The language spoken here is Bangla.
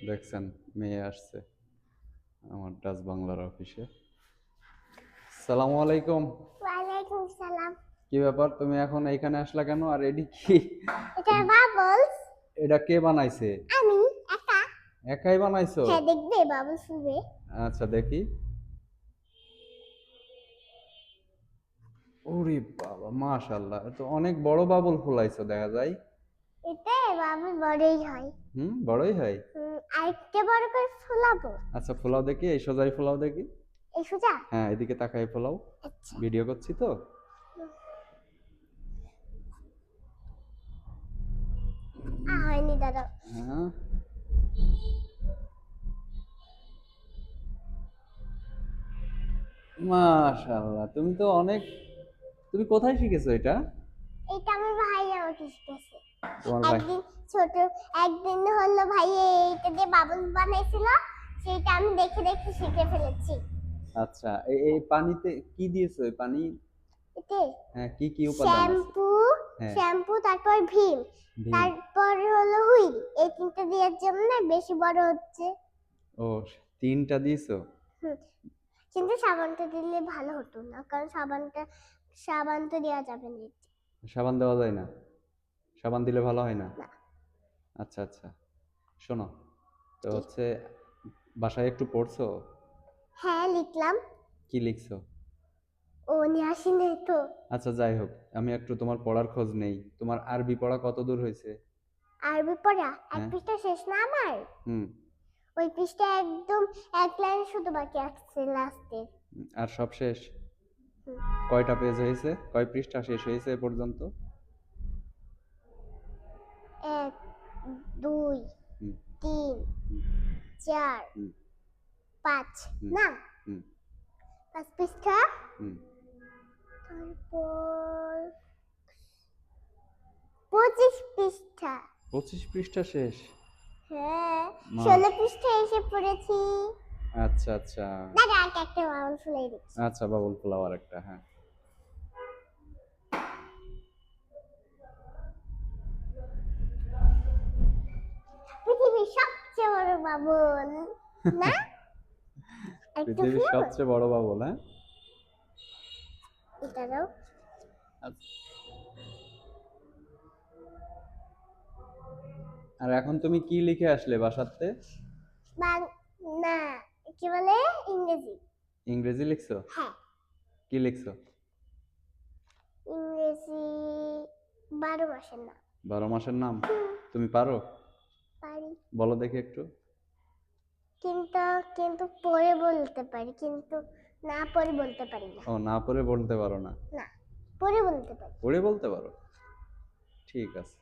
দেখছেন, মেয়ে আসছে আমার ডাচ বাংলার অফিসে। সালামু আলাইকুম। ওয়ালাইকুম সালাম। কি ব্যাপার, তুমি এখন এইখানে আসলা কেন? আর এডি কি? এটা বাবলস। এটা কে বানাইছে? আমি একা। একাই বানাইছো? হ্যাঁ, দেখবে বাবলস হবে। আচ্ছা দেখি। ওরে বাবা, মাশাআল্লাহ, তো অনেক বড় বাবুল ফুলাইছো দেখা যায়। এতে বাবল বড়ই হয়। বড়ই হয়। আরেকটা বড় করে ফুলাবো। আচ্ছা ফুলাও দেখি, এই সোজাই ফুলাও দেখি। এই সোজা। হ্যাঁ, এদিকে তাকাই ফুলাও। আচ্ছা। ভিডিও করছি তো। হয়নি দাদা। হ্যাঁ, মাশাআল্লাহ, তুমি তো অনেক, তুমি কোথায় শিখেছো এটা? এটা আমার ভাই আমাকে শিখেছে। তোমার ভাই? একদিন ছোট একদিন হলো ভাই এইটা দিয়ে বাবল বানাইছিল, সেটা আমি দেখে দেখে শিখে ফেলেছি। আচ্ছা, এই এই পানিতে কি দিয়েছো? এই পানি, এতে হ্যাঁ, কি কি উপাদান আছে? শ্যাম্পু, হ্যাঁ, শ্যাম্পু তারপর ভীম, ভীম। তারপর হলো হুইল। এই তিনটা দেওয়ার জন্য বেশি বড় হচ্ছে। ও, তিনটা দিয়েছো? হুম, কিন্তু সাবানটা দিলে ভালো হতো না, কারণ সাবান তো দেওয়া যাবে না এতে। সাবান দেওয়া যায় না? সাবান দিলে ভালো হয় না? না। আচ্ছা আচ্ছা, শোনো, তো কি? হচ্ছে বাসায় একটু পড়ছো? হ্যাঁ, লিখলাম। কি লিখছো? ও নিয়ে আসি নেই তো। আচ্ছা যাই হোক, আমি একটু তোমার পড়ার খোঁজ নেই। তোমার আরবি পড়া কত দূর হয়েছে? আরবি পড়া এক হ্যাঁ। পৃষ্ঠা শেষ না আমার। হুম। ওই পৃষ্ঠা একদম এক লাইন শুধু বাকি আছে লাস্টের। আর সব শেষ? কয়টা পেজ হয়েছে, কয় পৃষ্ঠা শেষ হয়েছে এ পর্যন্ত? 1 2 হুম 3 হুম 4 হুম 5 হুম না, হুম 5 পৃষ্ঠা। হুম তারপর 25 পৃষ্ঠা। 25 পৃষ্ঠা শেষ? হ্যাঁ, মা, 16 পৃষ্ঠায় এসে পড়েছি। আচ্ছা আচ্ছা। দাঁড়া, একটা বাউল ফুলাই দিচ্ছি। আচ্ছা, বাবুল ফ্লাওয়ার একটা, হ্যাঁ। পৃথিবীর সবচেয়ে বড় বাবল, না? একটা পৃথিবীর ফ্লাওয়ার। সবচেয়ে বড় বাবুল, হ্যাঁ। এটা দাও। আচ্ছা। আর এখন তুমি কি লিখে আসলে বাসাতে? বাং না, কি বলে, ইংরেজি। ইংরেজি লিখছো? হ্যাঁ, কি লিখছো? ইংরেজি 12 মাসের নাম। 12 মাসের নাম? তুমি পারো? পারি, বলো দেখি একটু। কিন্তু কিন্তু পড়ে বলতে পারি, কিন্তু না পড়ে বলতে পারি না। ও, না পড়ে বলতে পারো না? না, পড়ে বলতে পারি। পড়ে বলতে পারো, ঠিক আছে।